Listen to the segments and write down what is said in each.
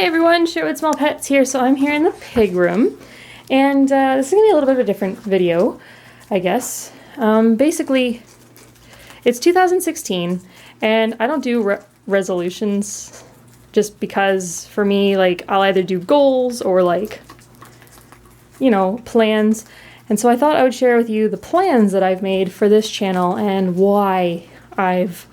Hey everyone, SherwoodSmallPets here. So I'm here in the pig room, and this is going to be a little bit of a different video, I guess. Basically, it's 2016, and I don't do resolutions just because for me, like, I'll either do goals or, like, you know, plans. And so I thought I would share with you the plans that I've made for this channel and why I've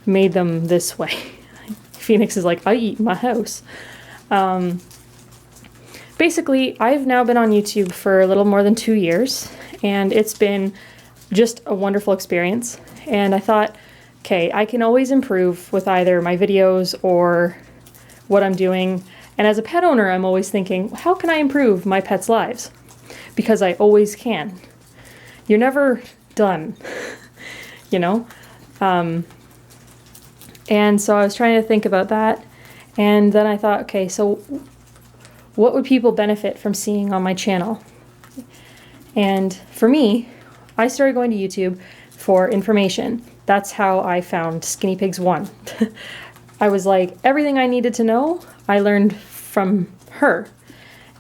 made them this way. Phoenix is like, I eat my house. Basically, I've now been on YouTube for a little more than 2 years, and it's been just a wonderful experience. And I thought, okay, I can always improve with either my videos or what I'm doing. And as a pet owner, I'm always thinking, how can I improve my pets' lives? Because I always can. You're never done, you know? And so I was trying to think about that, and then I thought, okay, so what would people benefit from seeing on my channel? And for me, I started going to YouTube for information. That's how I found Skinny Pigs 1. I was like, everything I needed to know, I learned from her.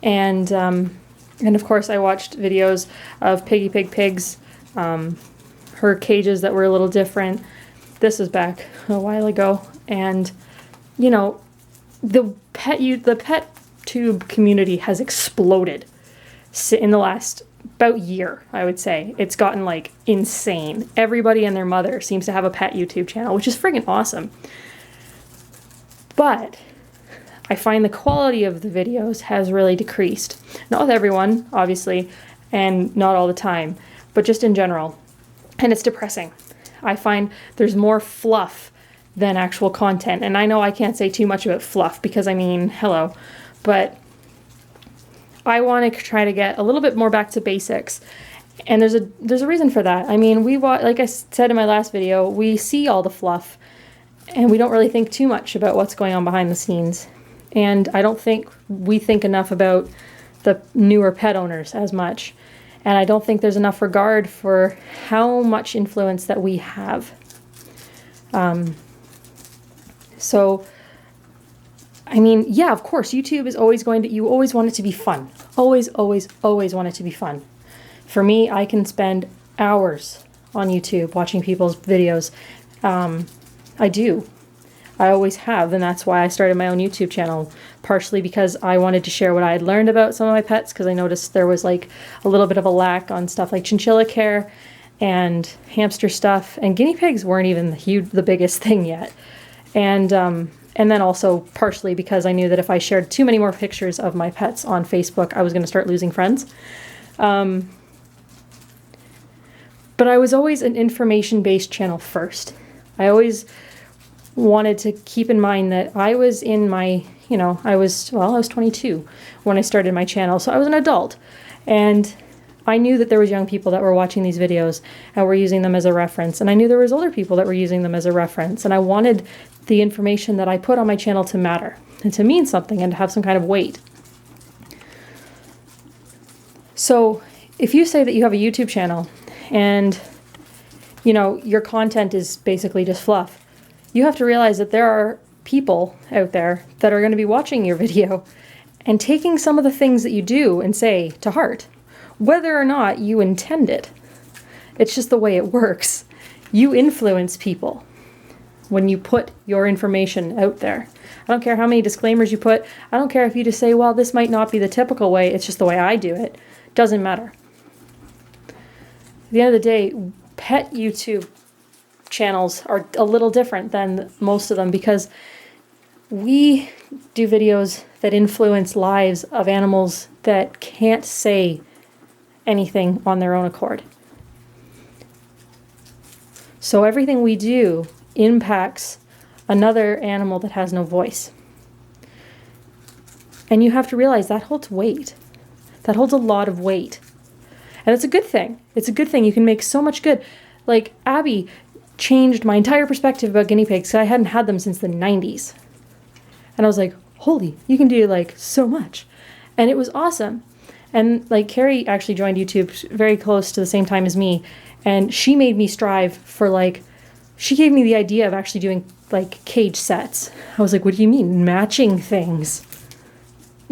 And of course I watched videos of Piggy Pig Pigs, her cages that were a little different. This was back a while ago, and you know, the pet tube community has exploded in the last about year, I would say. It's gotten like insane. Everybody and their mother seems to have a pet YouTube channel, which is friggin' awesome. But I find the quality of the videos has really decreased. Not with everyone, obviously, and not all the time, but just in general. And it's depressing. I find there's more fluff than actual content. And I know I can't say too much about fluff because, I mean, hello. But I want to try to get a little bit more back to basics. And there's a reason for that. I mean, like I said in my last video, we see all the fluff and we don't really think too much about what's going on behind the scenes. And I don't think we think enough about the newer pet owners as much. And I don't think there's enough regard for how much influence that we have. So, I mean, yeah, of course, YouTube is always you always want it to be fun. Always, always, always want it to be fun. For me, I can spend hours on YouTube watching people's videos. I do. I always have, and that's why I started my own YouTube channel, partially because I wanted to share what I had learned about some of my pets, because I noticed there was like a little bit of a lack on stuff like chinchilla care and hamster stuff, and guinea pigs weren't even the biggest thing yet. And then also partially because I knew that if I shared too many more pictures of my pets on Facebook, I was going to start losing friends. But I was always an information-based channel first. I always wanted to keep in mind that I was in my, you know, I was 22 when I started my channel, so I was an adult. And I knew that there was young people that were watching these videos and were using them as a reference. And I knew there was older people that were using them as a reference. And I wanted the information that I put on my channel to matter and to mean something and to have some kind of weight. So if you say that you have a YouTube channel and, you know, your content is basically just fluff, you have to realize that there are people out there that are going to be watching your video and taking some of the things that you do and say to heart, whether or not you intend it. It's just the way it works. You influence people when you put your information out there. I don't care how many disclaimers you put. I don't care if you just say, well, this might not be the typical way, it's just the way I do it. Doesn't matter. At the end of the day, pet YouTube channels are a little different than most of them because we do videos that influence lives of animals that can't say anything on their own accord. So everything we do impacts another animal that has no voice. And you have to realize that holds weight. That holds a lot of weight. And it's a good thing. It's a good thing. You can make so much good. Like Abby changed my entire perspective about guinea pigs because I hadn't had them since the 90s. And I was like, holy, you can do like so much. And it was awesome. And like Carrie actually joined YouTube very close to the same time as me. And she made me strive for like, she gave me the idea of actually doing like cage sets. I was like, what do you mean matching things?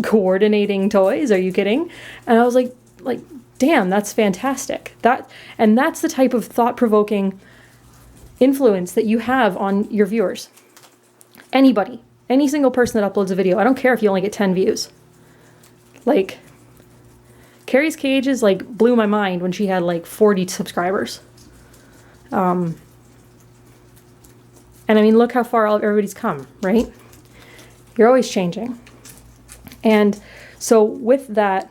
coordinating toys. Are you kidding? And I was like, damn, that's fantastic. That's the type of thought-provoking influence that you have on your viewers. Anybody, any single person that uploads a video, I don't care if you only get 10 views. Like, Carrie's Cages, like, blew my mind when she had, like, 40 subscribers. And I mean, look how far everybody's come, right? You're always changing. And so with that,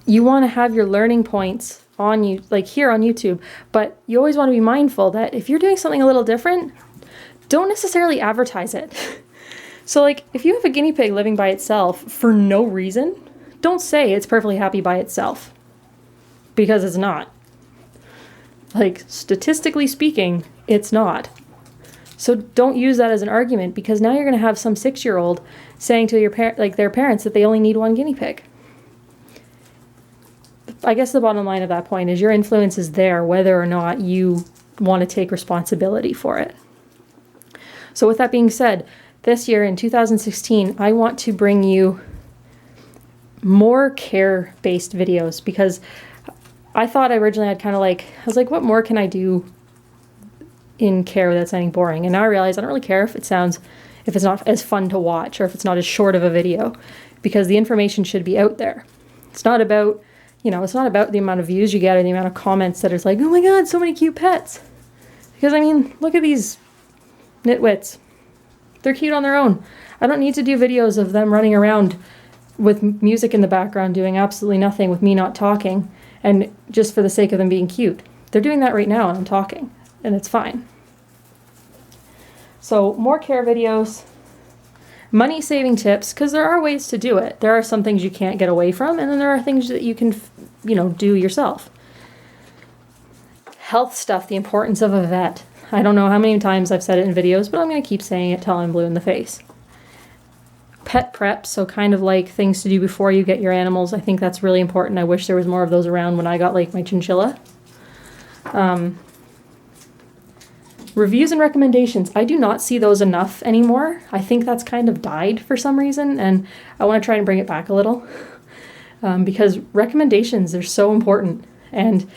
you want to have your learning points on you, like here on YouTube, but you always want to be mindful that if you're doing something a little different, don't necessarily advertise it. So like if you have a guinea pig living by itself for no reason, don't say it's perfectly happy by itself, because it's not. Like, statistically speaking, it's not. So don't use that as an argument, because now you're going to have some 6-year-old saying to their parents that they only need one guinea pig. I guess the bottom line of that point is your influence is there whether or not you want to take responsibility for it. So with that being said, this year in 2016, I want to bring you more care-based videos, because I thought originally I was like, what more can I do in care without sounding boring? And now I realize I don't really care if it's not as fun to watch, or if it's not as short of a video, because the information should be out there. It's not about, it's not about the amount of views you get or the amount of comments that it's like, oh my God, so many cute pets. Because I mean, look at these nitwits. They're cute on their own. I don't need to do videos of them running around with music in the background doing absolutely nothing with me not talking, and just for the sake of them being cute. They're doing that right now and I'm talking, and it's fine. So more care videos, money saving tips, because there are ways to do it. There are some things you can't get away from, and then there are things that you can, do yourself. Health stuff, the importance of a vet. I don't know how many times I've said it in videos, but I'm going to keep saying it till I'm blue in the face. Pet prep, so kind of like things to do before you get your animals. I think that's really important. I wish there was more of those around when I got like my chinchilla. Reviews and recommendations. I do not see those enough anymore. I think that's kind of died for some reason, and I want to try and bring it back a little. Because recommendations are so important, and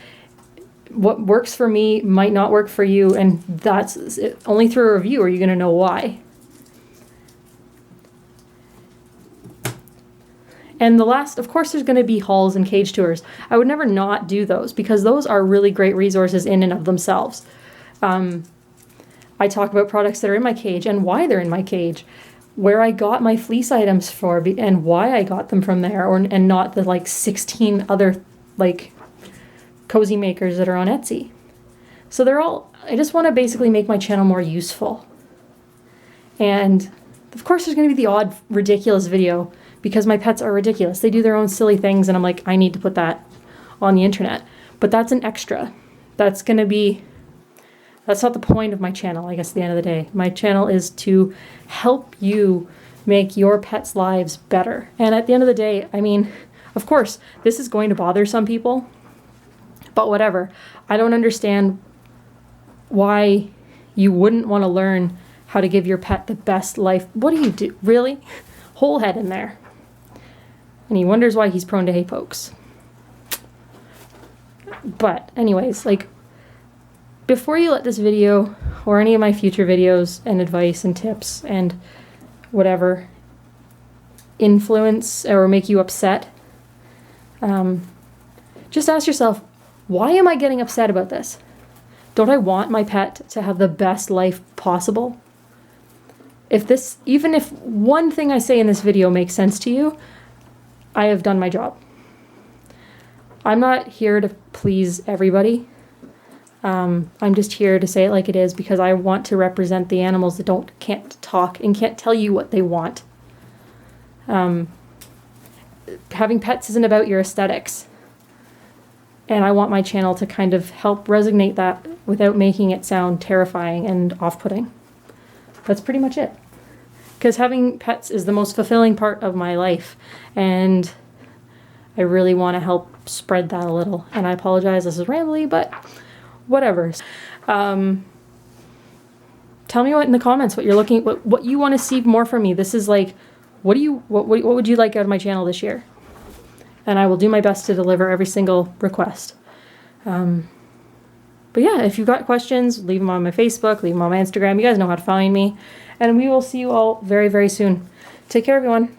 what works for me might not work for you, and that's only through a review are you going to know why. And the last, of course, there's going to be hauls and cage tours. I would never not do those, because those are really great resources in and of themselves. I talk about products that are in my cage and why they're in my cage, where I got my fleece items for, and why I got them from there, and not the like 16 other like cozy makers that are on Etsy. So I just want to basically make my channel more useful. And of course there's going to be the odd ridiculous video, because my pets are ridiculous. They do their own silly things, and I'm like, I need to put that on the internet. But that's an extra. That's not the point of my channel, I guess, at the end of the day. My channel is to help you make your pets' lives better. And at the end of the day, I mean, of course, this is going to bother some people, but whatever. I don't understand why you wouldn't want to learn how to give your pet the best life. What do you do? Really? Whole head in there. And he wonders why he's prone to hay pokes. But anyways, like, before you let this video or any of my future videos and advice and tips and whatever influence or make you upset, just ask yourself, why am I getting upset about this? Don't I want my pet to have the best life possible? Even if one thing I say in this video makes sense to you, I have done my job. I'm not here to please everybody. I'm just here to say it like it is, because I want to represent the animals that can't talk and can't tell you what they want. Having pets isn't about your aesthetics. And I want my channel to kind of help resonate that without making it sound terrifying and off-putting. That's pretty much it. Because having pets is the most fulfilling part of my life, and I really want to help spread that a little. And I apologize, this is rambly, but whatever. Tell me in the comments what you're what you want to see more from me. This is like what would you like out of my channel this year? And I will do my best to deliver every single request. But yeah, if you've got questions, leave them on my Facebook, leave them on my Instagram. You guys know how to find me. And we will see you all very, very soon. Take care, everyone.